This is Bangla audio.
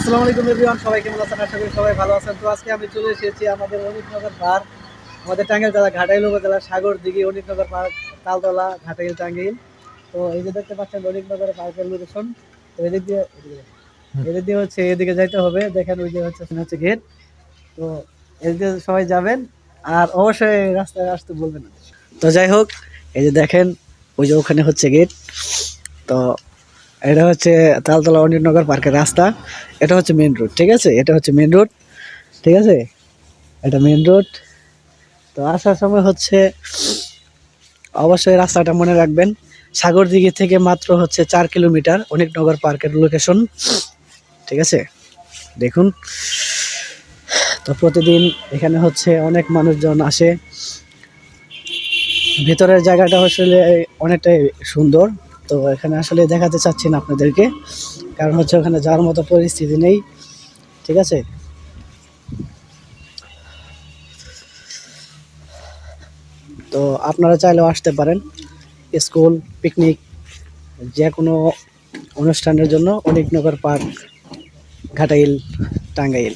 আসসালামু আলাইকুম এভরিওয়ান, সবাই কেমন আছেন? আশা করি সবাই ভালো আছেন। তো আজকে আমি চলে এসেছি আমাদের অনিকনগর পার্ক, আমাদের টাঙ্গাইল জেলা ঘাটাইল উপজেলা সাগর দিঘি অনিকনগর পার্ক, তালতলা ঘাটাইল টাঙ্গাইল। তো এই যে দেখতে পাচ্ছেন অনিকনগর পার্কের লোকেশন। তো এদিক দিয়ে হচ্ছে এদিকে যাইতে হবে। দেখেন ওই যে হচ্ছে গেট। তো এদিকে সবাই যাবেন, আর অবশ্যই রাস্তায় আসতে বলবেন না। তো যাই হোক, এই যে দেখেন ওই যে ওখানে হচ্ছে গেট। তো এটা হচ্ছে তালতলা অনিকনগর পার্কের রাস্তা। এটা হচ্ছে মেন রোড, ঠিক আছে? এটা হচ্ছে মেন রোড, ঠিক আছে? এটা মেন রোড। তো আসার সময় হচ্ছে অবশ্যই রাস্তাটা মনে রাখবেন। সাগরদিঘি থেকে মাত্র হচ্ছে 4 কিলোমিটার অনিকনগর পার্কের লোকেশন, ঠিক আছে? দেখুন, তো প্রতিদিন এখানে হচ্ছে অনেক মানুষজন আসে। ভিতরের জায়গাটা আসলে অনেকটাই সুন্দর। তো এখানে আসলে দেখাতে চাচ্ছি না আপনাদেরকে, কারণ হচ্ছে ওখানে যাওয়ার মতো পরিস্থিতি নেই, ঠিক আছে? তো আপনারা চাইলেও আসতে পারেন, স্কুল, পিকনিক, যে কোনো অনুষ্ঠানের জন্য অনিকনগর পার্ক, ঘাটাইল, টাঙ্গাইল।